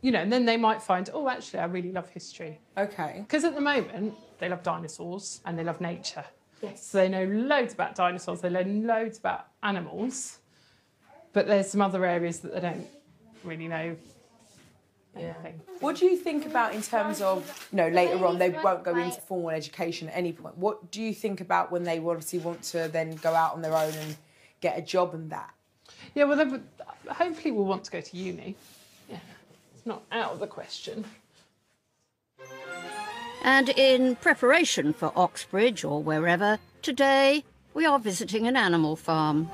you know, and then they might find, oh, actually, I really love history. Okay. Because at the moment, they love dinosaurs and they love nature. Yes. So they know loads about dinosaurs, they learn loads about animals, but there's some other areas that they don't really know. Anything. What do you think about in terms of, you know, later on they won't go into formal education at any point? What do you think about when they obviously want to then go out on their own and get a job and that? Yeah, well, they hopefully will want to go to uni. Yeah, it's not out of the question. And in preparation for Oxbridge or wherever, today we are visiting an animal farm.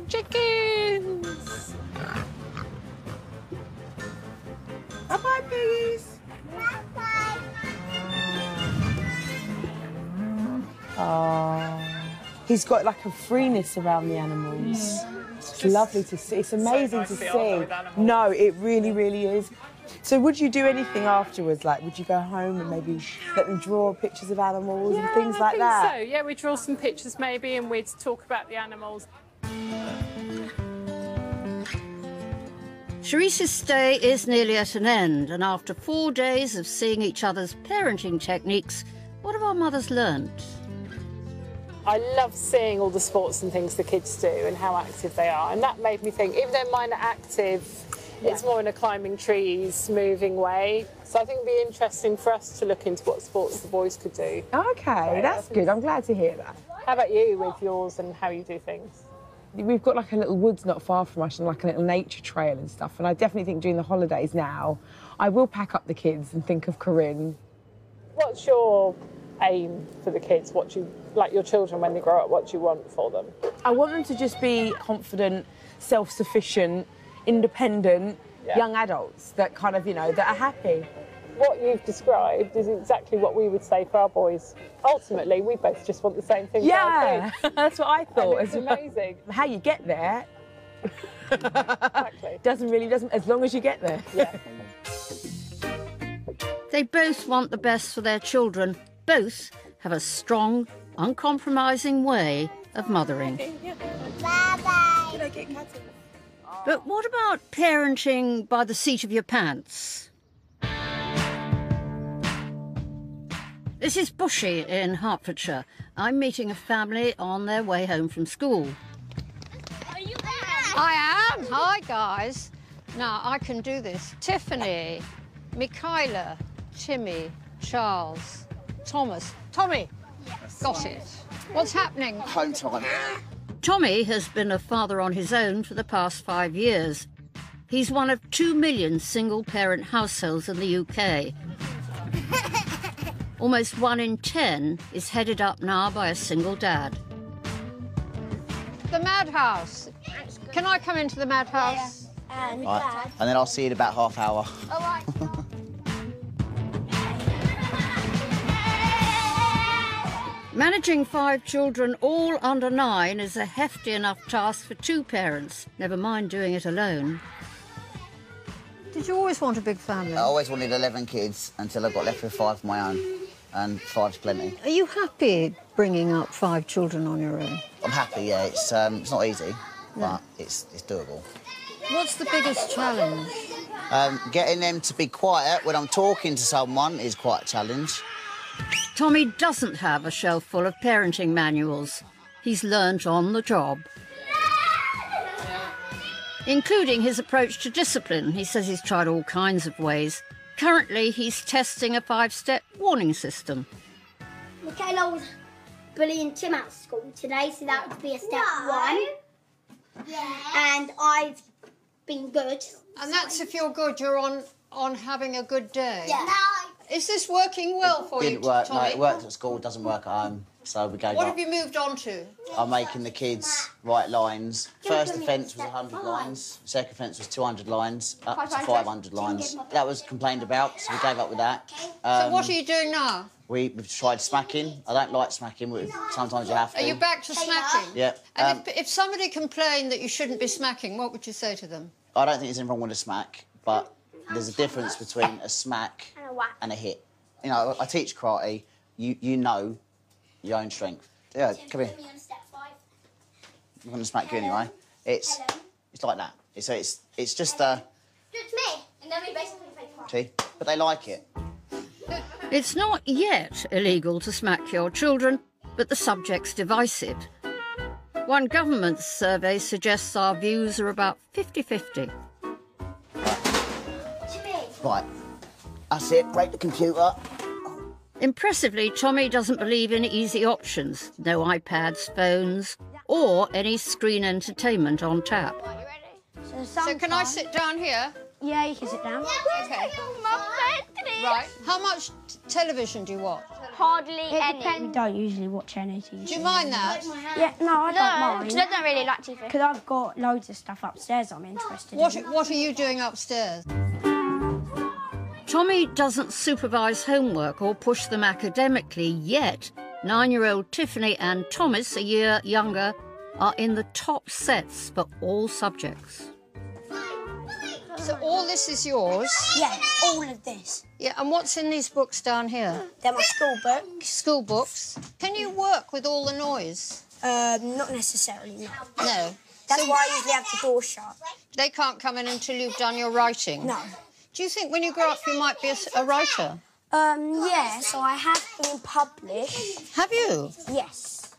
Chickens! Bye-bye, piggies. Oh, he's got like a freeness around the animals. It's lovely to see. It's amazing to see. No, it really, really is. So would you do anything afterwards? Like, would you go home and maybe let them draw pictures of animals and things like that? So, yeah, we'd draw some pictures maybe and we'd talk about the animals. Cherisse's stay is nearly at an end, and after 4 days of seeing each other's parenting techniques, what have our mothers learnt? I love seeing all the sports and things the kids do and how active they are, and that made me think, even though mine are active, it's more in a climbing trees, moving way. So I think it'd be interesting for us to look into what sports the boys could do. Okay, that's good. I'm glad to hear that. How about you with yours and how you do things? We've got like a little woods not far from us and like a little nature trail and stuff. And I definitely think during the holidays now, I will pack up the kids and think of Corinne. What's your aim for the kids? What do you, like your children when they grow up, what do you want for them? I want them to just be confident, self-sufficient, independent young adults that kind of, you know, that are happy. What you've described is exactly what we would say for our boys. Ultimately, we both just want the same thing for our kids. That's what I thought. And it's amazing. How you get there exactly. doesn't, as long as you get there. Yeah. They both want the best for their children. Both have a strong, uncompromising way of mothering. Bye-bye. Did I get cutting? But what about parenting by the seat of your pants? This is Bushey in Hertfordshire. I'm meeting a family on their way home from school. Are you there? I am. Hi, guys. Now, I can do this. Tiffany, Michaela, Timmy, Charles, Thomas. Tommy! Yes. Got it. What's happening? Home time. Tommy has been a father on his own for the past 5 years. He's one of 2 million single-parent households in the UK. Almost 1 in 10 is headed up now by a single dad. The madhouse. Can I come into the madhouse? Yeah. Right. And then I'll see you in about half hour. All right. Managing 5 children, all under 9, is a hefty enough task for 2 parents, never mind doing it alone. Did you always want a big family? I always wanted 11 kids until I got left with 5 of my own, and 5's plenty. Are you happy bringing up 5 children on your own? I'm happy, yeah. It's not easy, but it's doable. What's the biggest challenge? Getting them to be quiet when I'm talking to someone is quite a challenge. Tommy doesn't have a shelf full of parenting manuals. He's learnt on the job. Including his approach to discipline. He says he's tried all kinds of ways. Currently, he's testing a 5-step warning system. Michaela was bullying Tim at school today, so that would be a step 1. Yeah. And I've been good. And that's if you're good, you're on having a good day. Yeah. Is this working well for you, Didn't work, Tommy? no, it works at school, doesn't work at home. So we gave What up. have you moved on to? I'm making the kids write lines. First offence was 100 lines. Second offence was 200 lines, up to 500 lines. That was complained about, so we gave up with that. So what are you doing now? We've tried smacking. I don't like smacking. Sometimes you have to. Are you back to smacking? Yeah. And if somebody complained that you shouldn't be smacking, what would you say to them? I don't think there's anything wrong with a smack, but there's a difference between a smack and a hit. You know, I teach karate. You know your own strength. Yeah, come here. I'm going to smack you anyway. It's like that. So it's just me, and then we basically play karate. See, but they like it. It's not yet illegal to smack your children, but the subject's divisive. One government survey suggests our views are about 50-50. Right, that's it. Break the computer. Impressively, Tommy doesn't believe in easy options. No iPads, phones, or any screen entertainment on tap. So can I sit down here? Yeah, you can sit down. Okay. Right. How much television do you watch? Hardly any. We don't usually watch any TV. Do you mind that? Yeah, no, I don't mind. because I don't really like TV. Because I've got loads of stuff upstairs I'm interested in. What are you doing upstairs? Tommy doesn't supervise homework or push them academically, yet 9-year-old Tiffany and Thomas, a year younger, are in the top sets for all subjects. So all this is yours? Yeah, all of this. Yeah, and what's in these books down here? They're my school books. School books. Can you work with all the noise? Not necessarily, no. No. That's why I usually have the door shut. They can't come in until you've done your writing? No. Do you think when you grow up you might be a writer? Yeah, so I have been published. Have you? Yes.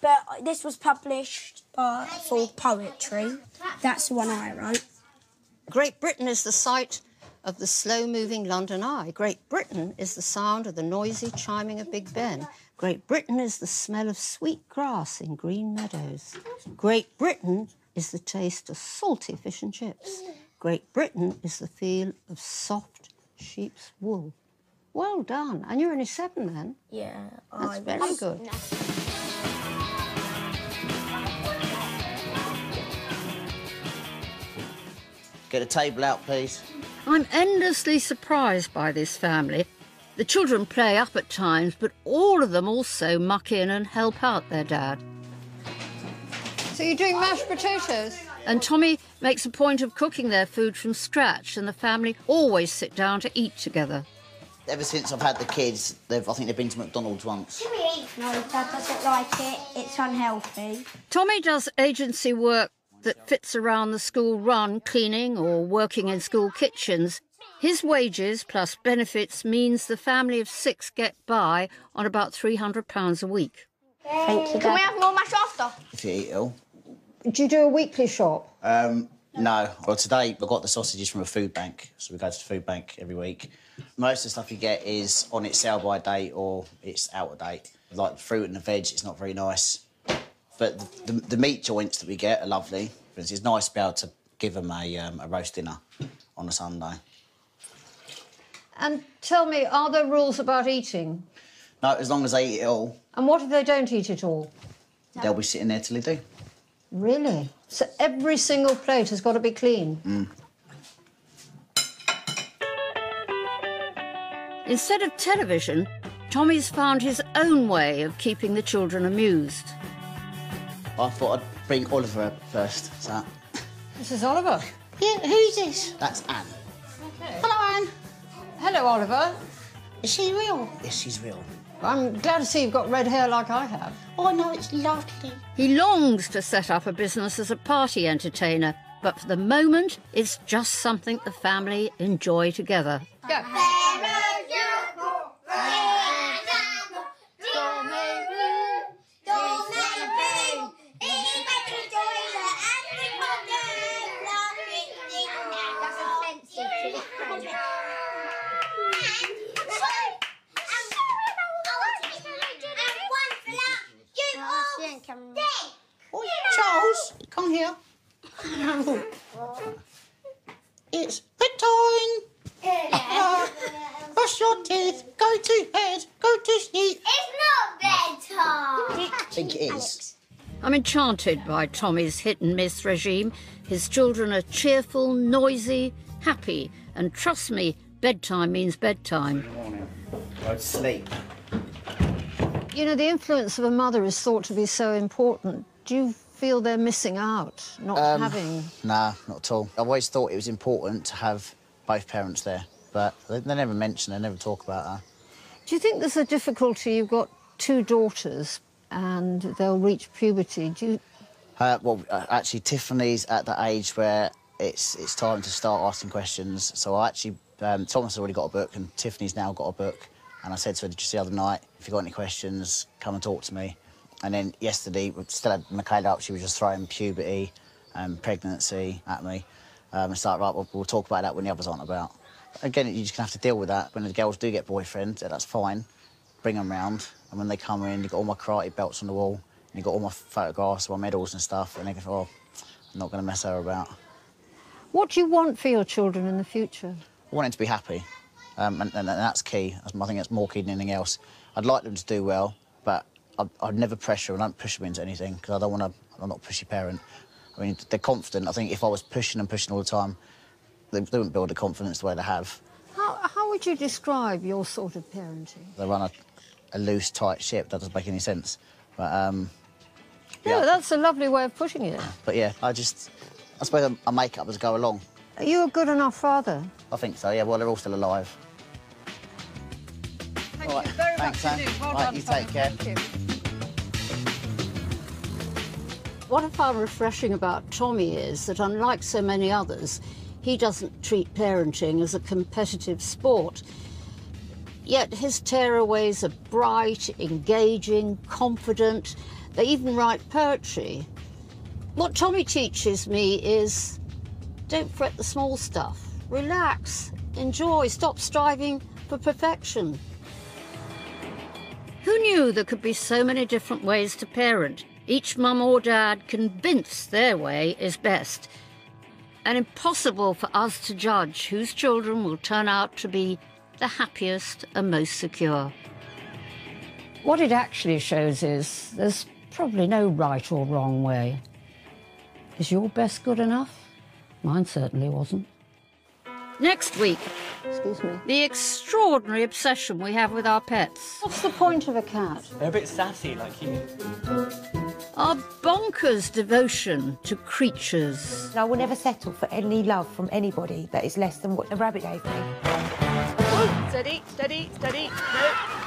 But this was published for poetry. That's the one I wrote. Great Britain is the site of the slow-moving London Eye. Great Britain is the sound of the noisy chiming of Big Ben. Great Britain is the smell of sweet grass in green meadows. Great Britain is the taste of salty fish and chips. Great Britain is the feel of soft sheep's wool. Well done. And you're only 7 then? Yeah. That's very good. Get the table out, please. I'm endlessly surprised by this family. The children play up at times, but all of them also muck in and help out their dad. So you're doing mashed potatoes? And Tommy makes a point of cooking their food from scratch, and the family always sit down to eat together. Ever since I've had the kids, I think they've been to McDonald's once. No, Dad doesn't like it. It's unhealthy. Tommy does agency work that fits around the school run, cleaning or working in school kitchens. His wages plus benefits means the family of 6 get by on about £300 a week. Thank you, Dad. Can we have more mash after? If you eat it all. Do you do a weekly shop? No. Well, today we got the sausages from a food bank, so we go to the food bank every week. Most of the stuff you get is on its sell-by date or it's out of date. Like the fruit and the veg, it's not very nice. But the meat joints that we get are lovely. It's nice to be able to give them a roast dinner on a Sunday. And tell me, are there rules about eating? No, as long as they eat it all. And what if they don't eat it all? They'll be sitting there till they do. Really? So every single plate has got to be clean? Mm. Instead of television, Tommy's found his own way of keeping the children amused. I thought I'd bring Oliver up first. So. This is Oliver? Yeah, who's this? That's Anne. Okay. Hello, Anne. Hello, Oliver. Is she real? Yes, she's real. I'm glad to see you've got red hair like I have. Oh, no, it's lovely. He longs to set up a business as a party entertainer, but for the moment, it's just something the family enjoy together. Go. Oh, Charles, come here. It's bedtime. Brush your teeth, go to bed, go to sleep. It's not bedtime. I think it is. I'm enchanted by Tommy's hit-and-miss regime. His children are cheerful, noisy, happy, and trust me, bedtime means bedtime. Go to sleep. You know, the influence of a mother is thought to be so important. Do you feel they're missing out, not having... Nah, not at all. I've always thought it was important to have both parents there, but they never mention, they never talk about her. Do you think there's a difficulty? You've got 2 daughters and they'll reach puberty. Do you... Actually, Tiffany's at the age where it's time to start asking questions. So I actually, Thomas has already got a book and Tiffany's now got a book. And I said to her just the other night, if you've got any questions, come and talk to me. And then yesterday, we still had Michaela up, she was just throwing puberty and pregnancy at me. And started, right, we'll talk about that when the others aren't about. Again, you're just going to have to deal with that. When the girls do get boyfriends, that's fine. Bring them round. And when they come in, you've got all my karate belts on the wall. And you've got all my photographs, my medals and stuff. And they go, oh, I'm not going to mess her about. What do you want for your children in the future? I want them to be happy. And that's key. I think that's more key than anything else. I'd like them to do well, but I'd never pressure them. I don't push them into anything because I don't want to. I'm not a pushy parent. I mean, they're confident. I think if I was pushing and pushing all the time, they wouldn't build the confidence the way they have. How would you describe your sort of parenting? They run a loose, tight ship. That doesn't make any sense. But yeah, that's a lovely way of putting it. But yeah, I suppose I make up as I go along. Are you a good enough father? I think so. Yeah. Well, they're all still alive. Thank you very much indeed. Well done, you take care. Thank you. What I found refreshing about Tommy is that, unlike so many others, he doesn't treat parenting as a competitive sport. Yet his tearaways are bright, engaging, confident. They even write poetry. What Tommy teaches me is don't fret the small stuff. Relax, enjoy, stop striving for perfection. Who knew there could be so many different ways to parent? Each mum or dad convinced their way is best. And impossible for us to judge whose children will turn out to be the happiest and most secure. What it actually shows is there's probably no right or wrong way. Is your best good enough? Mine certainly wasn't. Next week, excuse me, the extraordinary obsession we have with our pets. What's the point of a cat? They're a bit sassy, like you. Our bonkers devotion to creatures. I will never settle for any love from anybody that is less than what the rabbit gave me. Steady, steady, steady. No.